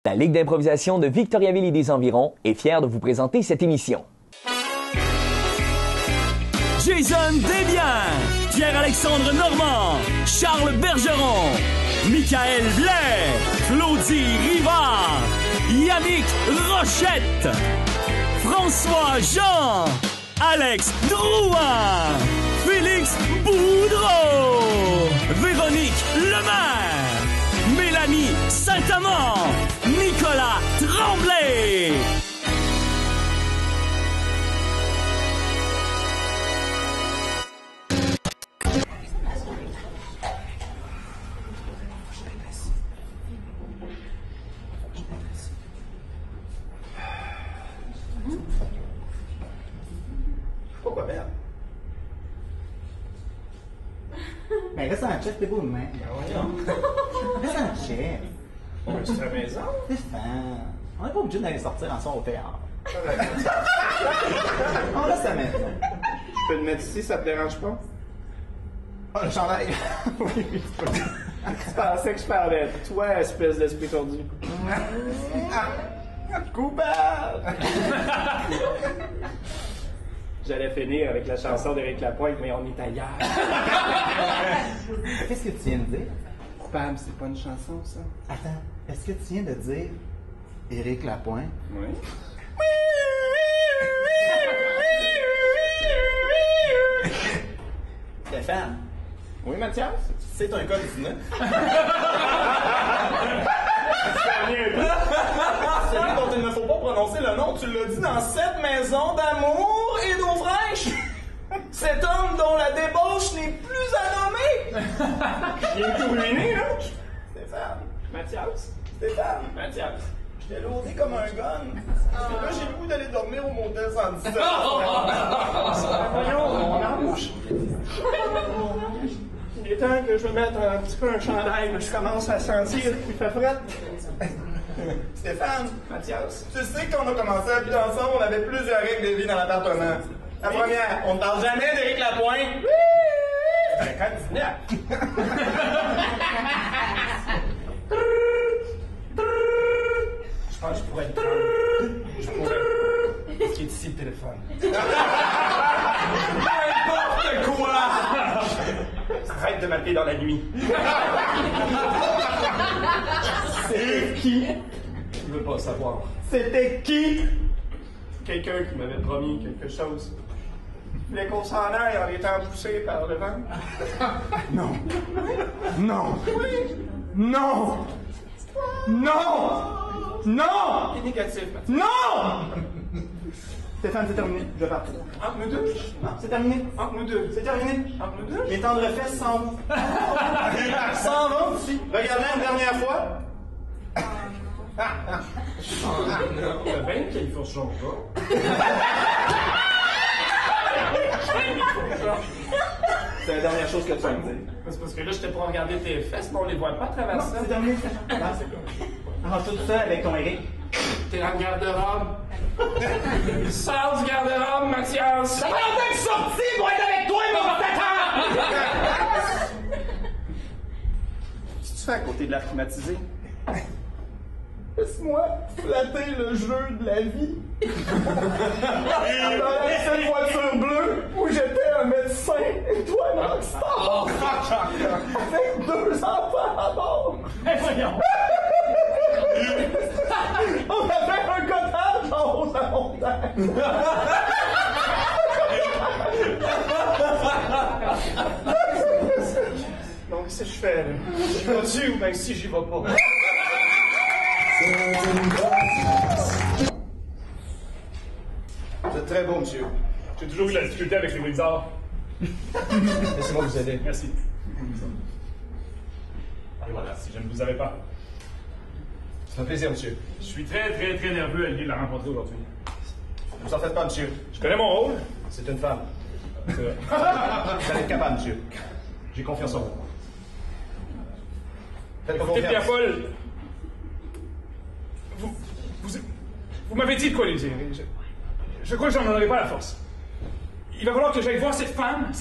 La Ligue d'improvisation de Victoriaville et des environs est fière de vous présenter cette émission. Jason Desbiens, Pierre-Alexandre Normand, Charles Bergeron, Michael Blais, Claudie Rivard, Yannick Rochette, François Jean, Alex Drouin, Félix Boudreau, Véronique Lemaire, Mélanie Saint-Amand, Nicolas Tremblay. Pourquoi faire? Ben, reste en chef, t'es beau de main. Ben, voyons. Reste en chef. On va-tu à la maison? Stéphane, on n'est pas obligé d'aller sortir ensemble au théâtre. On reste à la maison. Je peux le mettre ici, ça te dérange pas? Oh, le chandail. Oui, oui. Tu pensais que je parlais de toi, espèce d'esprit tordu. Coupable! J'allais finir avec la chanson d'Éric Lapointe, mais on est ailleurs. Qu'est-ce que tu viens de dire? Coupable, c'est pas une chanson, ça? Attends, est-ce que tu viens de dire Éric Lapointe? Oui. Stéphane, Oui, Mathias? c'est un code 19. Celui dont il ne faut pas prononcer le nom, tu l'as dit dans cette maison d'amour et d'eau fraîche. Cet homme dont la débauche n'est plus à nommer. Il est tout ruiné, là? Stéphane, Mathias? Stéphane, Mathias? je t'ai lourdé comme un gun. Et là, j'ai le goût d'aller dormir au motel 117. Voyons, mon ange. Il est temps que je me mette un petit peu un chandail, là. Je commence à sentir qu'il fait fret. Stéphane, Mathias? tu sais qu'on a commencé à vivre ensemble, on avait plusieurs règles de vie dans l'appartement. La première, on ne parle jamais d'Éric Lapointe. C'est un code 19. Je pense que je pourrais le prendre. Je pourrais. Est-ce qu'il est ici le téléphone? N'importe quoi! Arrête de m'appeler dans la nuit. C'est qui? Je veux pas savoir. C'était qui? Quelqu'un qui m'avait promis quelque chose. Il voulait qu'on s'en aille en étant poussé par le vent. Non. Non. Non. Non. Non. C'est négatif, Mathias. Non! Stéphane, c'est terminé. Je vais partir. Entre nous deux. Non, c'est terminé. Entre nous deux. C'est terminé. Entre nous deux. Les tendres fesses s'en vont. S'en vont aussi. Regardez une dernière fois. T'as bien qu'il faut ce genre-là. C'est la dernière chose que tu vas me dire. C'est parce que là, j'étais pour regarder tes fesses, mais on les voit pas à travers ça. C'est terminé, Stéphane. Non, c'est cool. Arrange tout ça avec ton Eric. T'es dans le garde-robe. Sors du garde-robe, Mathias. Ça fait longtemps que je suis sorti pour être avec toi, mon portateur! Qu'est-ce que tu fais à côté de l'air climatisé? Laisse-moi flatter le jeu de la vie. Dans cette voiture bleue où j'étais un médecin et toi un rockstar. Avec 2 enfants à bord. Voyons. On avait un cottage en haut de la montagne. Donc, qu'est-ce que je fais, là? J'y vas-tu ou bien si j'y vais pas? Vous êtes très beau, monsieur. J'ai toujours eu de la difficulté avec les blizzards. Laissez-moi vous aider. Merci. Et voilà, si je ne vous avais pas. Ça fait plaisir, monsieur. Je suis très, très, très nerveux à l'idée de la rencontrer aujourd'hui. Ne vous en faites pas, monsieur. Je connais mon rôle. C'est une femme. C'est vrai. Vous allez être capable, monsieur. J'ai confiance en vous. Faites Écoutez, confiance. Pierre-Paul, vous m'avez dit de quoi lui dire. Je crois que j'en aurai pas la force. il va falloir que j'aille voir cette femme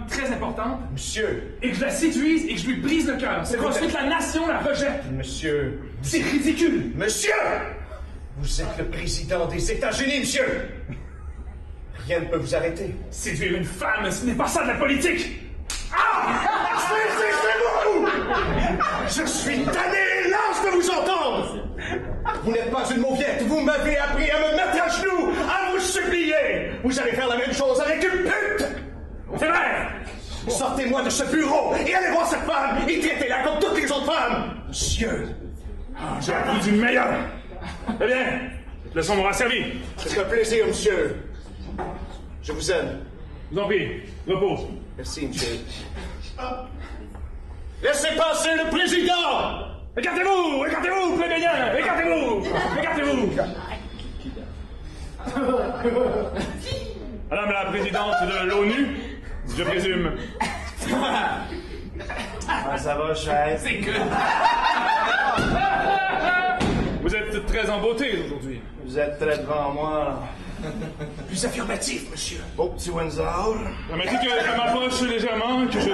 très importante. Monsieur. Et que je la séduise et que je lui brise le cœur. C'est qu'ensuite la nation la rejette. Monsieur. C'est ridicule. Monsieur! Vous êtes le président des États-Unis, monsieur! Rien ne peut vous arrêter. Séduire une femme, ce n'est pas ça de la politique. Ah! C'est vous! Je suis tanné et las de vous entendre! Vous n'êtes pas une mauviette, vous m'avez appris à me mettre à genoux, à vous supplier! Vous allez faire la même chose avec une pute! C'est vrai! Sortez-moi de ce bureau et allez voir cette femme et traitez-la comme toutes les autres femmes! Monsieur! J'ai appris d'une meilleure. Eh bien, leçon m'aura servi. C'est un plaisir, monsieur. Je vous aime. Je vous en prie, repose. Merci, monsieur. Laissez passer le président! Écartez-vous! Écartez-vous, plébéiens! Écartez-vous! Écartez-vous! Madame la présidente de l'ONU, je présume. Ah, ça va, chef? C'est que... Vous êtes très en beauté aujourd'hui. Vous êtes très devant moi. Plus affirmatif, monsieur. Beau petit Windsor. Permettez que je m'approche légèrement, que je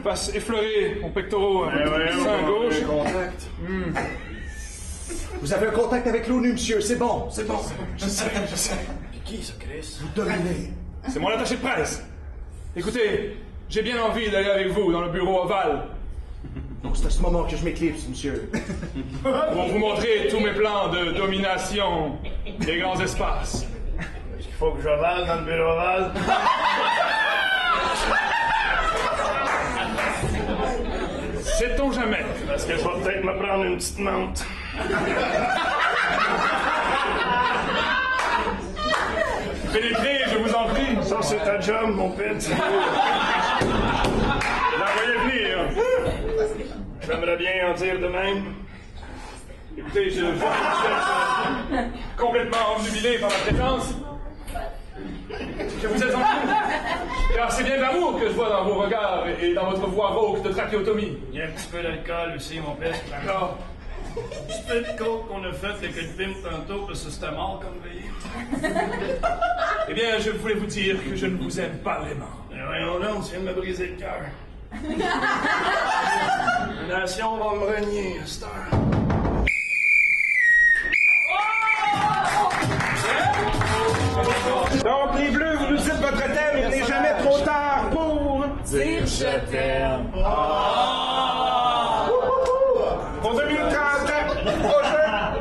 fasse effleurer mon pectoral avec le sein gauche. Contact. Vous avez un contact avec l'ONU, monsieur. C'est bon, c'est bon. Je sais. Qui, ça, Chris? Vous dominez. C'est mon attaché de presse. Écoutez, j'ai bien envie d'aller avec vous dans le bureau ovale. Donc c'est à ce moment que je m'éclipse, monsieur. Pour vous montrer tous mes plans de domination des grands espaces. Est-ce qu'il faut que j'ovale dans le bureau ovale? Sait-on jamais? Parce que je vais peut-être me prendre une petite menthe. Pénétrez, je vous en prie. Ça, c'est ta job, mon pète. La voyez venir. J'aimerais bien en dire de même. Écoutez, je vois que vous êtes complètement obnubilé par ma présence. Que vous êtes en train. Car c'est bien de l'amour que je vois dans vos regards et dans votre voix rauque de trachéotomie. Il y a un petit peu d'alcool aussi, mon père. D'accord. Un petit peu de coke qu'on a fait avec le film tantôt, parce que c'était mort comme veillé. Eh bien, je voulais vous dire que je ne vous aime pas vraiment. Voyons donc, tu viens de me briser le cœur. La nation va me renier à cette heure. Donc, les Bleus, vous nous dites votre thème, il n'est jamais trop tard pour... Dire je t'aime. Pour 2030, prochain.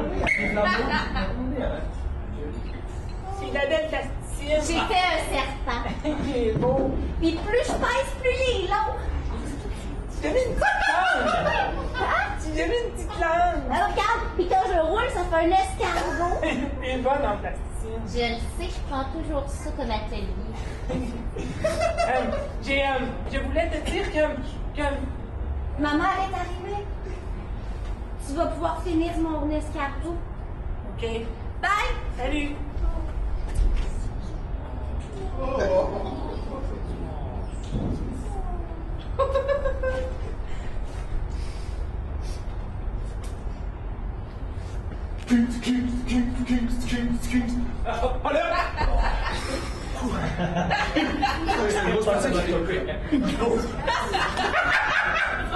C'est une belle plasticienne. J'ai fait un serpent. Il est beau. Puis plus je pèse, plus il est long. Tu devais une petite langue. Tu devais une petite langue. Alors, regarde, puis quand je roule, ça fait un escargot. Il est bonne en plasticienne. Je le sais, je prends toujours ça comme atelier. Je voulais te dire que... Maman, elle est arrivée. Tu vas pouvoir finir mon escargot. OK. Bye! Salut.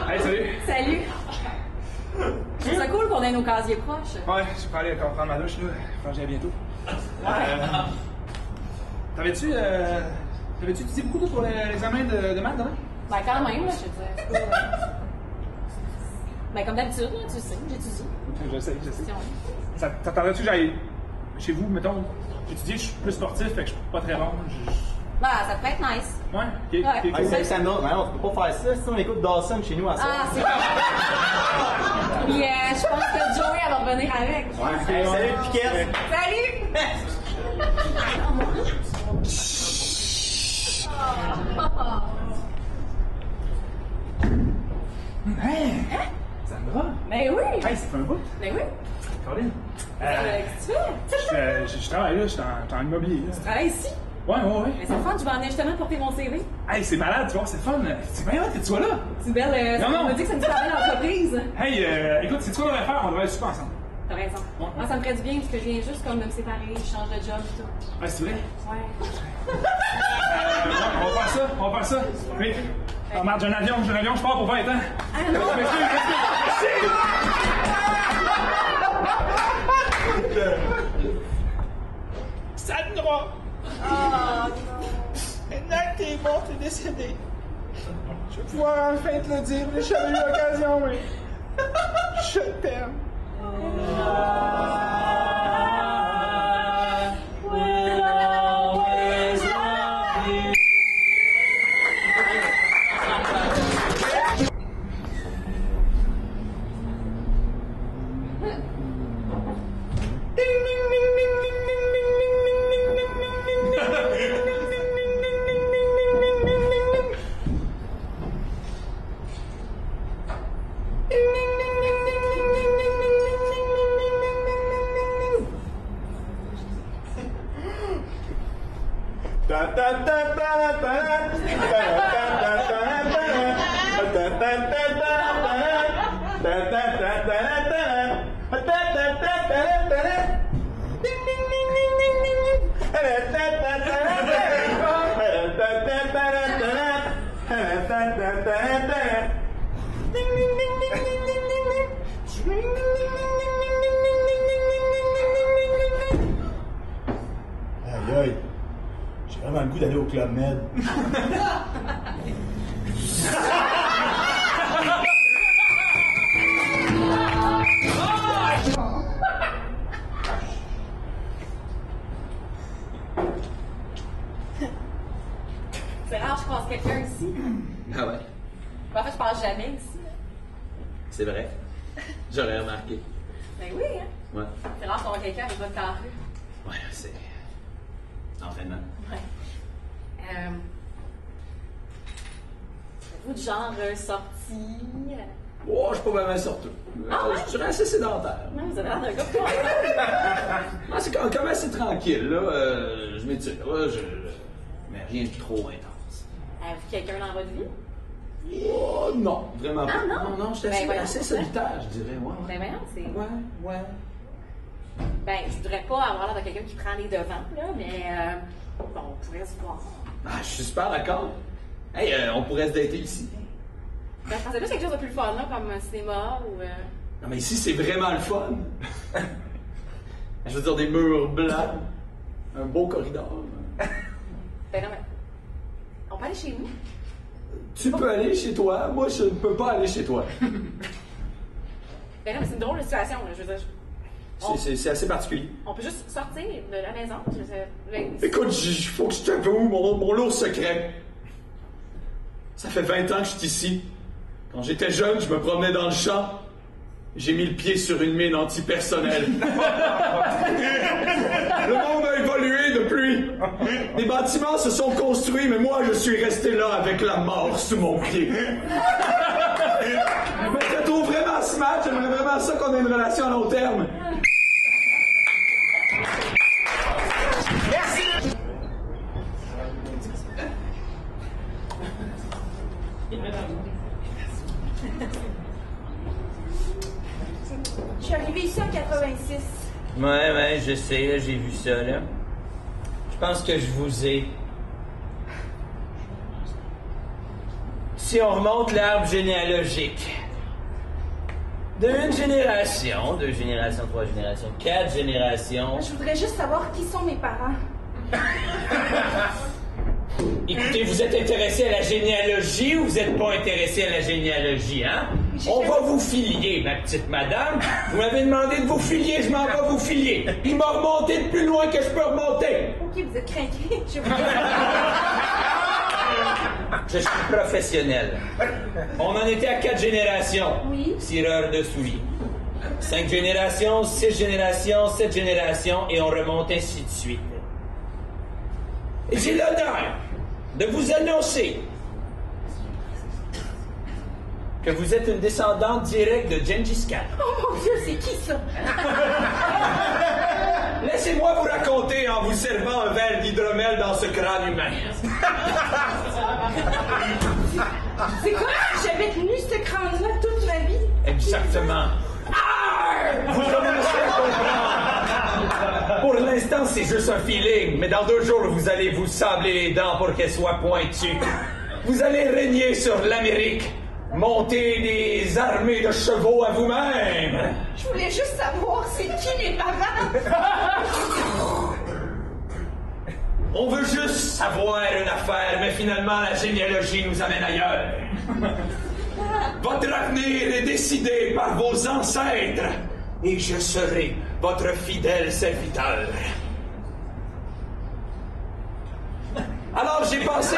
Hey, salut. Salut! Je trouve ça cool qu'on ait nos casiers proches. Ouais, je peux aller encore prendre ma douche, là. Quand j'ai bientôt. T'avais-tu étudié beaucoup, toi, pour l'examen de maths, demain? Ben, quand même, là, je te dis. Ben, comme d'habitude, là, tu sais, j'étudie. Je sais. Si on- Ça t'attendrait-tu que j'aille chez vous, mettons? J'étudie, je suis plus sportif, fait que je suis pas très bon. Ben, ça pourrait être nice. Ouais, ok. Ouais. Ok, cool. Salut Samuel, on peut pas faire ça, si on écoute Dawson chez nous ensemble. Ah, c'est bon. Puis, je pense que Joey, elle va revenir avec. Hey, salut Piquette! Salut! Ça me va? Ben oui! Hey, ça fait un bout. Ben oui! Colin. Qu'est-ce que tu fais? Je travaille là, je suis en immobilier. Là. Tu travailles ici? Ouais. Mais c'est le fun, je vais en justement porter mon CV. Hey, c'est malade, tu vois, c'est fun. C'est bien hâte que tu sois là. C'est belle. Non. On m'a dit que ça me fait parler d'entreprise. Hey, écoute, c'est quoi qu'on devrait faire? On devrait aller souper ensemble. T'as raison. Moi, ça me ferait du bien parce que je viens juste comme de me séparer, je change de job et tout. Ah, c'est vrai? Ouais. On va faire ça. Oui. Oh merde, j'ai un avion, je pars pour 20 ans. Ah non! Sandra! Ah non! Maintenant que t'es mort, t'es décédé. Je vais pouvoir enfin te le dire, mais j'ai jamais eu l'occasion, mais... Je t'aime. Aïe aïe, j'ai vraiment le goût d'aller au Club Med. C'est rare, je croise quelqu'un ici. Ah ouais? En fait, je passe jamais ici. C'est vrai. J'aurais remarqué. Ben oui, hein? Ouais. C'est rare qu'on voit quelqu'un avec votre carré. Ouais, c'est... Entraînement. Ouais. Êtes-vous du genre sortie? Oh, je suis pas vraiment surtout. Je suis assez sédentaire. Non, vous avez l'air d'un gars Ah, c'est quand même assez tranquille, là. Je m'étire, là, mais rien de trop intense. Avez-vous quelqu'un dans votre vie? Oh, non, vraiment pas. Ah, non? Non, je suis assez solitaire, je dirais, ouais. Ben voyons, c'est... Ouais. Ben, je voudrais pas avoir l'air de quelqu'un qui prend les devants, là, mais... bon, on pourrait se voir. Ah, je suis super d'accord. Hey, on pourrait se dater ici. Ben, je pensais plus quelque chose de plus fun, là, comme un cinéma ou... Non, mais ici, c'est vraiment le fun. Je veux dire, des murs blancs, un beau corridor. Ben non, mais... On peut aller chez nous? Tu peux aller chez toi, moi, je ne peux pas aller chez toi. Ben non, mais c'est une drôle de situation, là, je veux dire... C'est assez particulier. On peut juste sortir de la maison. Écoute, il faut que je t'avoue mon lourd secret. Ça fait 20 ans que je suis ici. Quand j'étais jeune, je me promenais dans le champ. J'ai mis le pied sur une mine antipersonnelle. Le monde a évolué depuis. Les bâtiments se sont construits, mais moi, je suis resté là avec la mort sous mon pied. Je te trouve vraiment smart. J'aimerais vraiment ça qu'on ait une relation à long terme. Je suis arrivée ici en 86. Ouais, je sais, là, j'ai vu ça, là. Je pense que je vous ai. Si on remonte l'arbre généalogique, d'une génération, 2 générations, 3 générations, 4 générations. Je voudrais juste savoir qui sont mes parents. Écoutez, vous êtes intéressé à la généalogie ou vous n'êtes pas intéressé à la généalogie, hein? On va vous filier, ma petite madame. Vous m'avez demandé de vous filier, je m'en vais vous filier. Il m'a remonté de plus loin que je peux remonter. Ok, vous êtes craqué. Je suis professionnel. On en était à 4 générations. Oui. Tireur de souliers. 5 générations, 6 générations, 7 générations, et on remonte ainsi de suite. Et j'ai l'honneur de vous annoncer que vous êtes une descendante directe de Gengis Khan. Oh mon Dieu, c'est qui ça? Laissez-moi vous raconter en vous servant un verre d'hydromel dans ce crâne humain. C'est quoi? J'avais tenu ce crâne-là toute ma vie. Exactement. Vous connaissez c'est juste un feeling, mais dans 2 jours, vous allez vous sabler les dents pour qu'elles soient pointues. Vous allez régner sur l'Amérique, monter des armées de chevaux à vous-même. Je voulais juste savoir, c'est qui mes parents? On veut juste savoir une affaire, mais finalement, la généalogie nous amène ailleurs. Votre avenir est décidé par vos ancêtres, et je serai votre fidèle serviteur. Alors, j'ai pensé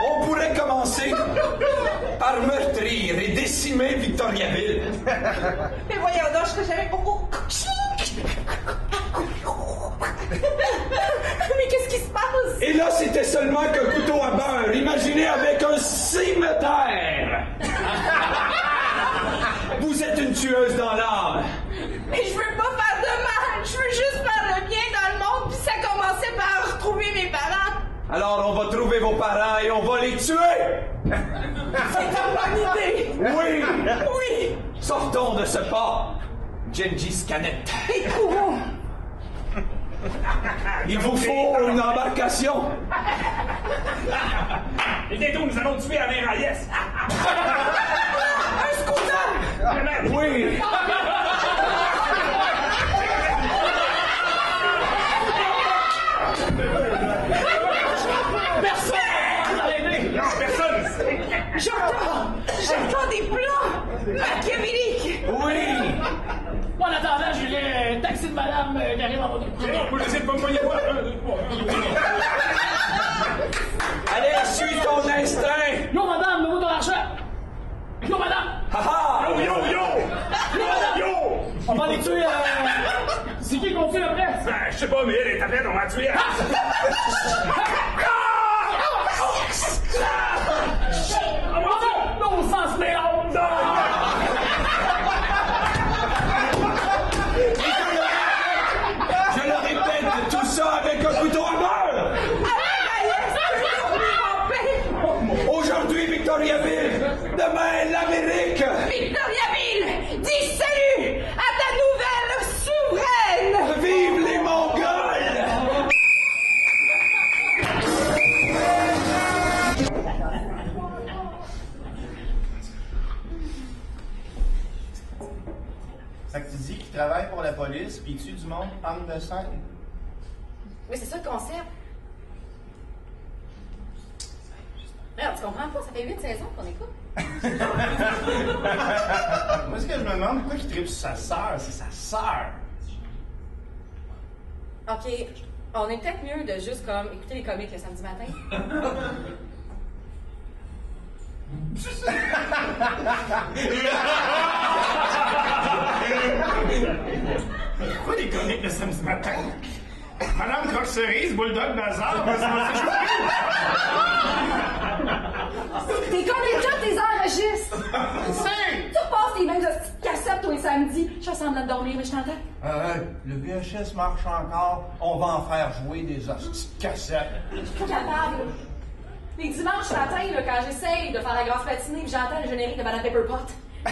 on pourrait commencer par meurtrir et décimer Victoriaville. Mais voyons donc, je serais jamais beaucoup... Mais qu'est-ce qui se passe? Et là, c'était seulement qu'un couteau à beurre. Imaginez avec un cimetière. Vous êtes une tueuse dans l'âme. Mais je veux pas faire de mal. Je veux juste faire le bien dans le monde. Puis ça commençait par retrouver mes parents. Alors, on va trouver vos parents et on va les tuer. C'est une bonne idée. Oui. Oui. Sortons de ce port. Gengis Khan. Et courons. Il vous faut une embarcation. Et bientôt, nous allons tuer Alain Reyes. Un scooter. Oui. Personne. J'entends des plans machiavéliques. Oui. En attendant, j'ai le taxi de madame qui arrive en mode. Non, vous laissez pas me pogner moi. Allez, suis ton instinct. Yo, madame, donne-moi ton argent. Yo, madame. Haha. Yo, yo, yo. Yo, yo. On va les tuer. C'est qui qu'on tue après? Je sais pas, mais elle est après, on va tuer. Non, sens mélange. Je le répète, tout ça avec un couteau à beurre. Aujourd'hui, Victoriaville. Demain, l'Amérique. Victoriaville, dis salut à ta nouvelle souveraine. Vive les Mongols. Fait que tu dis qu'il travaille pour la police puis il tue du monde en de scène. Oui, c'est ça le concept. Alors, tu comprends pas, ça fait 8 saisons qu'on écoute. Moi, ce que je me demande, pourquoi il tripe sur sa sœur? C'est sa sœur. OK, on est peut-être mieux de juste comme écouter les comiques le samedi matin. Pourquoi des comiques le samedi matin? Madame Croque-Cerise, Bulldog Bazar, T'es combien tes enregistres? Tu repasses tes mêmes petites cassettes tous les samedis. Je fais semblant de dormir, mais je t'entends. Le VHS marche encore. On va en faire jouer des hosties de cassettes. Je suis pas capable. Les dimanches matin, là, quand j'essaye de faire la grasse patinée, j'entends le générique de Madame Pepperpot. Tu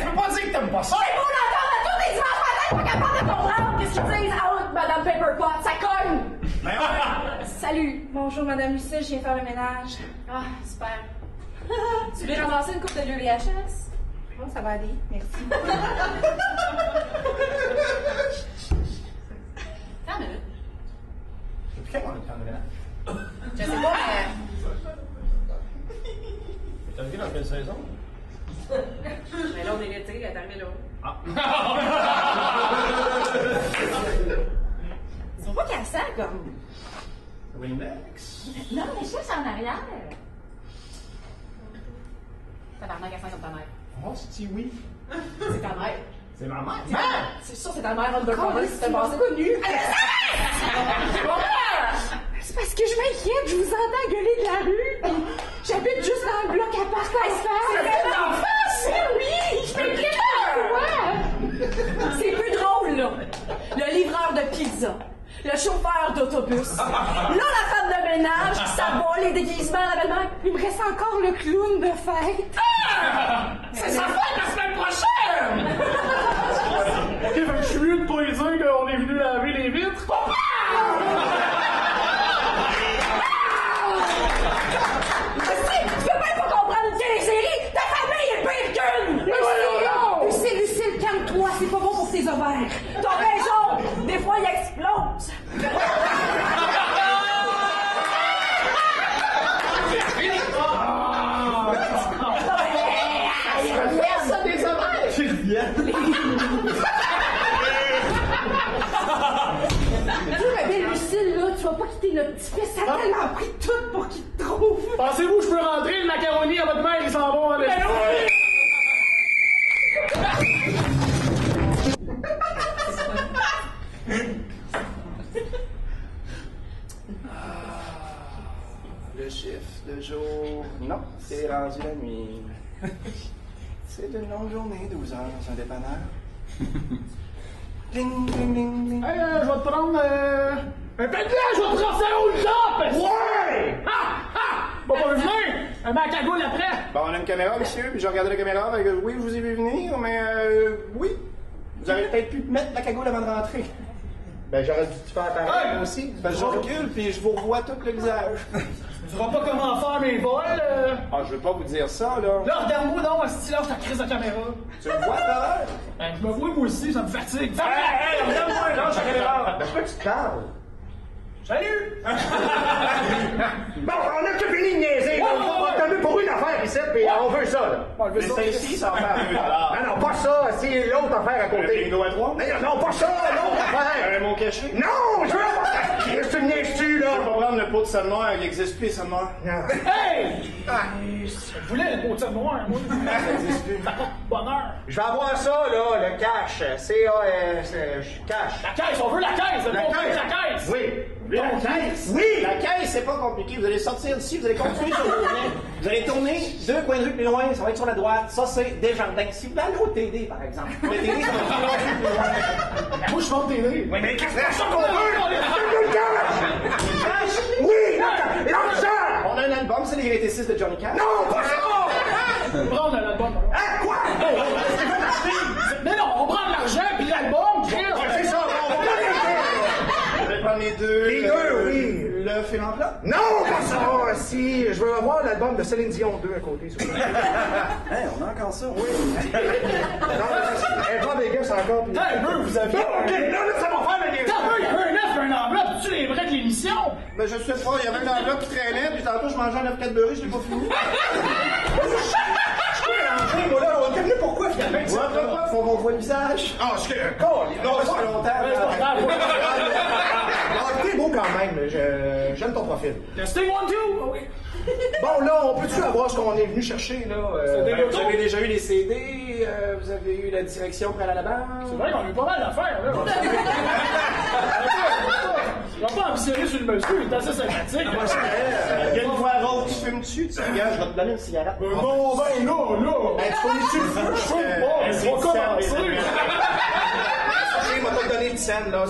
peux pas dire que t'aimes pas ça? C'est bon d'entendre tous les dimanches matin, pas capable de comprendre qu'est-ce qu'ils disent. Ah, Madame Pepperpot, ça cogne! Salut, bonjour Madame Lucille, je viens faire le ménage. Ah, super. Tu veux ramasser une coupe de vieux VHS? Bon, ça va aller, merci. Attends une minute. Depuis quand on est en ménage? Je sais pas, mais... T'as vu dans quelle saison? Mais là, on est l'été, elle est arrivée là. Ils sont pas cassants, comme... Remix? Non, mais cherche en arrière. Tabarnak à 5 comme ta mère. Oh, c'est oui. C'est ta mère. C'est ma mère. C'est sûr, c'est ta mère undercover, c'est passé connu. C'est parce que je m'inquiète, je vous entends gueuler de la rue, puis j'habite juste dans le bloc à part C'est l'enfant, ça, oui! Je m'inquiète. C'est plus drôle, là. Le livreur de pizza, le chauffeur d'autobus, là, la femme de ménage qui s'abat les déguisements à la belle-mère. Il me reste encore le clown de fête. Ah! C'est sa fête la semaine prochaine! Ok, fait que je suis mieux de pas dire qu'on est venu laver les vitres. Tu peux même pas comprendre une télésérie! Ta famille est pire qu'une! Lucille, calme-toi, c'est pas bon pour tes ovaires. T'as raison, des fois ils explosent. Ça des ovaires! Tu ma belle Lucille, là, tu vas pas quitter notre petit fils, ça a tellement pris tout pour qu'il te trouve. Pensez-vous que je peux rentrer le macaroni à votre mère, ils s'en vont avec. Le chiffre de jour. Non, c'est rendu la nuit. C'est une longue journée, 12 heures dans un dépanneur. Ding, ding, ding, ding. Hey, je vais te prendre un pelle, je vais te transférer au top! Ouais! Bon, pas venir! Un bac à goule après! Bon, on a une caméra, monsieur, puis j'ai regardé la caméra, avec oui, je vous ai vu venir, mais oui. Vous auriez peut-être pu mettre la cagoule avant de rentrer. Ben, j'aurais dû te faire pareil, moi aussi. Parce que je recule, puis je vous revois tout le visage. Tu sauras pas comment faire mes vols? Ah, je veux pas vous dire ça, là. Là, regarde-moi donc, si là, je ta crise de caméra. Tu me vois, là? Ben, je me vois, moi aussi, ça me fatigue. Hey, regarde-moi, lâche la caméra. Ben, je peux que tu te parles. Salut! Bon, on a tout fini de niaiser. On t'a vu pour une affaire ici, puis on veut ça, là. Mais c'est ici, ça va faire. Non, pas ça, c'est l'autre affaire à côté. Bingo à 3? Non, pas ça, l'autre affaire. Un mot caché? Non, je veux pas. Qu'est-ce que tu me niaises-tu, là? Je vais pas prendre le pot de sel noir, il n'existe plus, sel noir. Hey! Je voulais le pot de sel noir, moi. Ça existe plus. Bonheur. Je vais avoir ça, là, le cash. C-A-S, cash. La caisse, on veut la caisse, le bon de la caisse. Oui. La caisse? Oui! La caisse, c'est pas compliqué. Vous allez sortir d'ici, vous allez continuer sur vos liens. Vous allez tourner 2 coins de rue plus loin, ça va être sur la droite. Ça, c'est Desjardins. Si vous allez au TD, par exemple. Le TD, ça va être 2 rue plus loin. Moi, je vais au TD. Oui, mais qu'est-ce que c'est ça qu'on veut? Le cash! Oui! L'argent! On a un album, c'est les Greatest Hits de Johnny Cash. Non, pas ça! Prends l'album. Hein, quoi? Mais non, on prend l'argent puis l'album, C'est ça, on va Vous allez prendre les deux. Les deux, oui. L'œuf et l'enveloppe? Non, pas ça! Si, je veux avoir l'album de Céline Dion 2 à côté, s'il vous plaît. Hein, on a encore ça, oui. Non, elle va Vegas encore. Puis... Hey, vous avez... OK, là, ça va faire la guerre. T'as vu, il y avait un œuf et un enveloppe. Tu les vrais de l'émission? Ben, je suis pas, il y avait une enveloppe qui traînait, puis tantôt, je mangeais un œuf 4 beurré, je l'ai pas fini. Moi, là, on est venu pourquoi, finalement? Ouais, pourquoi? Faut qu'on voit le visage. Ah, je suis d'accord. Non, pas longtemps. T'es beau quand même. J'aime ton profil. Testing 1, 2. Oui. Bon, là, on peut-tu avoir ce qu'on est venu chercher, là? Vous avez déjà eu les CD, vous avez eu la direction pour aller à la base. C'est vrai qu'on a eu pas mal d'affaires, là. Je vais pas ambitionner sur le monsieur, il est assez sympathique. Il y a une voix rose qui fume dessus, tu regardes, je vais te donner une cigarette. Non, ben là. Tu fumes-tu le feu? Je fume pas, je vais commencer. Il m'a pas donné de scène, là.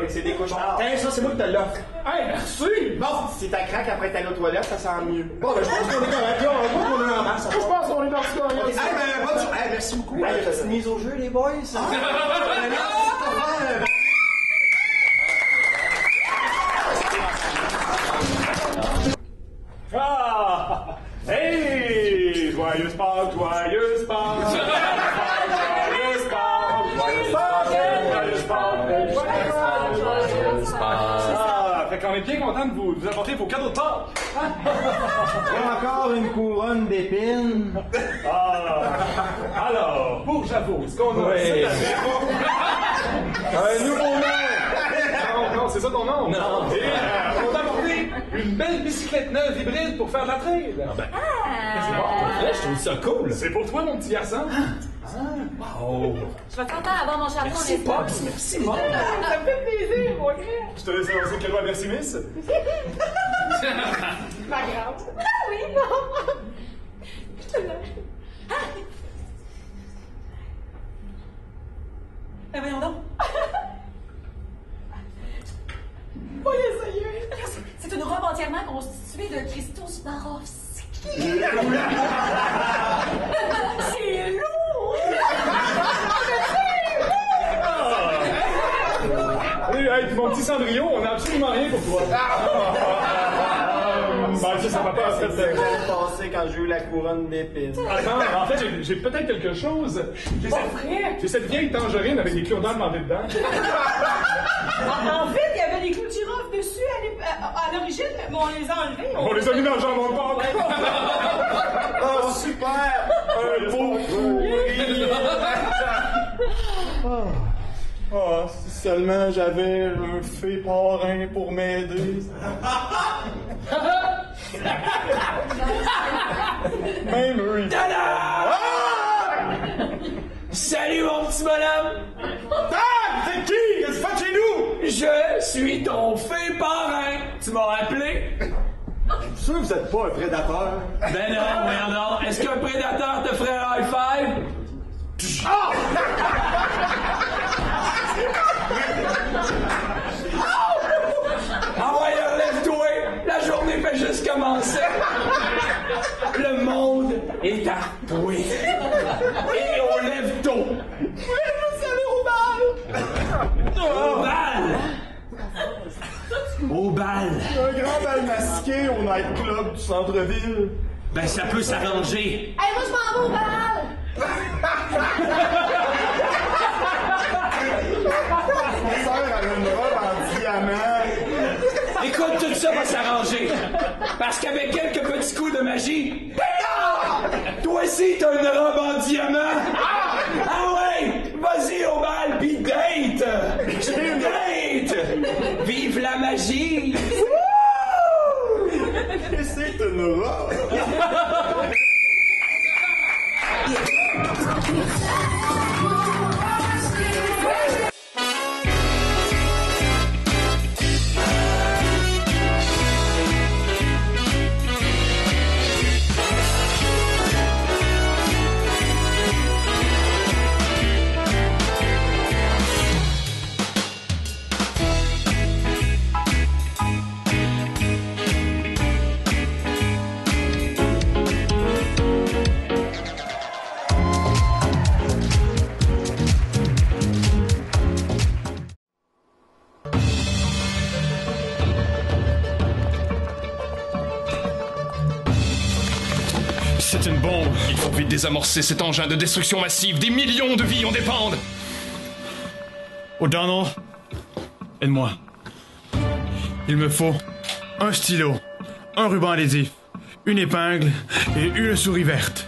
C'est des cauchemars. Tiens, ça, c'est moi qui te l'offre. Hey, merci. Bon, si t'as craque après t'aller aux toilettes, ça sent mieux. Bon, ben, je pense qu'on est correct, là. On est en masse. Je pense qu'on est parti dans rien. Hey, ben, bonne soirée. Hey, merci beaucoup. Hey, il y a une petite mise au jeu, les boys. Ah! Hey! Joyeuse Pâques, joyeuse Pâques! Joyeuse Pâques, joyeuse Pâques, joyeuse Pâques! Ah! Fait qu'on est bien content de vous apporter vos cadeaux de Pâques! Encore une couronne d'épines. Ah! Alors, pour Javot, ce qu'on a, c'est Un nouveau nom. Non, c'est ça ton nom? Non. Et on t'a apporté une belle bicyclette neuve hybride pour faire de la trail. Je trouve ça cool. C'est pour toi, mon petit garçon. Wow. Je vais content d'avoir mon chapeau, Merci, Pops. Merci, Pops. Ça me fait plaisir, mon gars. Je te laisse annoncer quelle loi merci, Miss. Pas grave. Ah oui, non! Je te lâche. Ben voyons donc. Pas essayer. C'est une robe entièrement constituée de cristaux Swarovski. C'est lourd! Hey, mon petit Cendrillon, on n'a absolument rien pour toi. Ça va pas C'est ce qui s'est passé quand j'ai eu la couronne d'épines. Attends, en fait, j'ai peut-être quelque chose. J'ai cette vieille tangerine avec des cure-dents demandés dedans. En fait, il y avait des clous de girofle dessus à l'origine, mais on les a enlevés. On les a mis dans le jambon de porc. Oh, super! Un beau Oh, si seulement j'avais un fée parrain pour m'aider. Même eux. Tada! Salut mon petit bonhomme! C'est qui? Qu'est-ce que tu fais chez nous? Je suis ton fée parrain! Tu m'as appelé? Je suis sûr que vous êtes pas un prédateur. Ben non, voyons donc. Est-ce qu'un prédateur te ferait un high five? Ah! Ah ouais, relève-toi! La journée fait juste commencer! Le monde est à toi! Et on lève tôt! Salut au bal! Au bal! Au bal! Un grand bal masqué au nightclub du centre-ville. Ben ça peut s'arranger! Hey, moi, je m'en vais au bal! Ma sœur avait une robe en diamant. Écoute, tout ça va s'arranger! Parce qu'avec quelques petits coups de magie, toi aussi t'as une robe en diamant! Ah ouais! Vas-y au bal, pis date! Date! Vive la magie! C'est une robe! C'est une bombe. Il faut vite désamorcer cet engin de destruction massive. Des millions de vies en dépendent. O'Donnell, aide-moi. Il me faut un stylo, un ruban adhésif, une épingle et une souris verte.